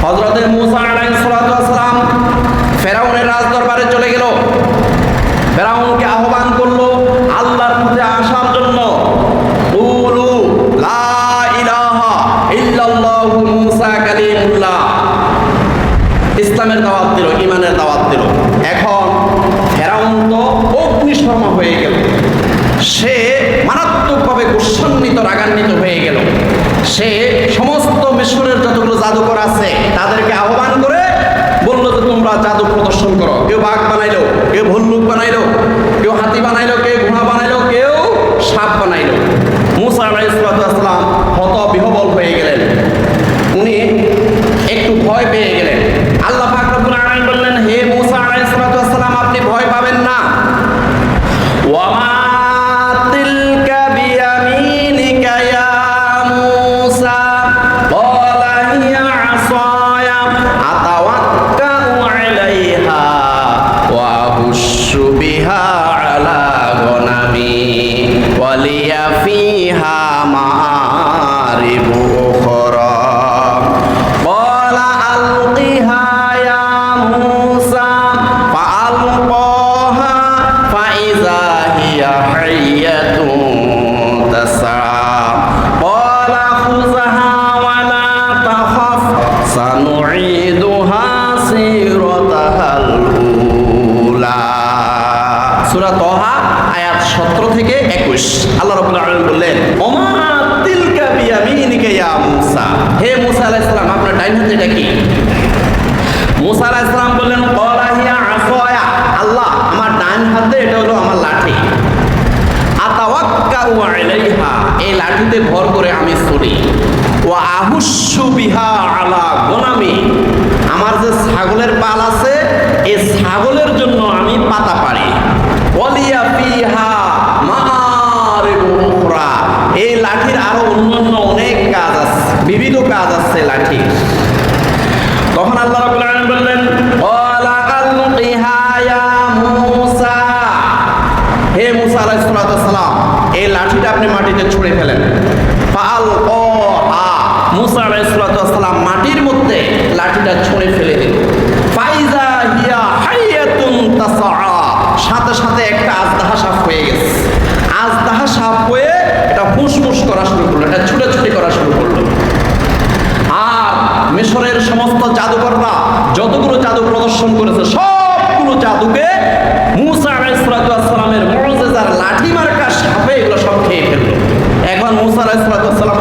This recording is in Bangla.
হযরতে মূসা আলাইহিস সালাতু ওয়াস সালাম ফেরাউনের রাজদরবারে চলে গেল। ফেরাউনকে আহ্বান করলো আল্লাহর পথে আসার জন্য। কুলু লা ইলাহা ইল্লাল্লাহু মূসা কালিমুল্লাহ, ইসলামের দাওয়াত দিল, ঈমানের দাওয়াত দিল। এখন ফেরাউন তো অগ্নিশর্মা হয়ে গেল, সে মারাত্মকভাবে গোসান্বিত রাগান্বিত হয়ে গেল। সে সমস্ত মিশরের যতগুলো জাদুকর আছে তাদেরকে আহ্বান করে বললো যে তোমরা জাদু প্রদর্শন করো। কেউ বাঘ বানাইলো, কেউ ভল্লুক বানাইলো, কেউ হাতি বানাইলো, কেউ ঘোড়া বানাইলো, কেউ সাপ বানাইলো। মূসা আলাইহিস সালাম হতবিহ্বল হয়ে গেলেন, উনি একটু ভয় পেয়ে গেলেন। আল্লাহ পাক রব্বুল আলামিন বললেন, হে মূসা আলাইহিস সালাম আপনি ভয় পাবেন না। ওয়ামা তিলকা বিয়ামিনিকা ইয়া মূসা ক্বালা হিয়া আসায়া আতাওয়াক্কাউ আলাইহা ওয়া আহুশশু বিহা আলা গনামি ওয়া লিয়া ফিহা মাআরিবু উখরা ক্বালা আলকিহা ইয়া মূসা ফাআলকাহা ফাইযা হিয়া হাইয়াতুন তাসআ ক্বালা খুযহা ওয়া লা তাখাফ সানুঈদুহা সিরাতাহাল উলা। সূরা তাহা আয়াত 17 থেকে 21। আল্লাহ রাব্বুল আলামিন বললেন, ওমা তিলকা বিয়ামিনিকা ইয়া মূসা, হে মূসা আলাইহিস সালাম আপনার ডাইন হাতে এটা কি? মূসা আলাইহিস সালাম বললেন, ক্বালা হিয়া আসায়া, আল্লাহ আমার ডান হাতে এটা হলো আমার লাঠি। আতাওয়াক্কাউ আলাইহা, এই লাঠিতে ভর করে আমি ছড়ি। ওয়া আহুশশু বিহা আলা গনামি, আমার যে ছাগলের পাল আছে এই ছাগলের জন্য আমি পাতা পারি। ওয়ালিয়া ফিহা মাআরিবু উখরা, এই লাঠির আরো অন্যান্য অনেক কাজ আছে, বিবিধ কাজ আছে লাঠি। তখন আল্লাহ রাব্বুল আলামিন বললেন, ক্বালা আলকিহা ইয়া মূসা, হে মূসা আলাইহিস সালাম এই লাঠিটা আপনি মাটিতে ছুঁড়ে ফেলেন। ফাআলকাহা, মূসা আলাইহিস সালাম মাটির মধ্যে লাঠিটা ছুঁড়ে ফেলে দিল। ফাইযা হিয়া হাইয়াতুন তাসআ, সাথে সাথে একটা আজদাহা সাপ হয়ে গেছে। আজদাহা সাপ হয়ে এটা ফুসফুস করা শুরু করলো, এটা ছুটাছুটি করা শুরু করলো। আর মিশরের সমস্ত জাদুকররা যতগুলো জাদু প্রদর্শন করেছে সবগুলো জাদুকে মূসা আলাইহিস সালামের মুজিজার লাঠি মার্কা সাপে এগুলো সব খেয়ে ফেললো। এখন মূসা আলাইহিস সালাম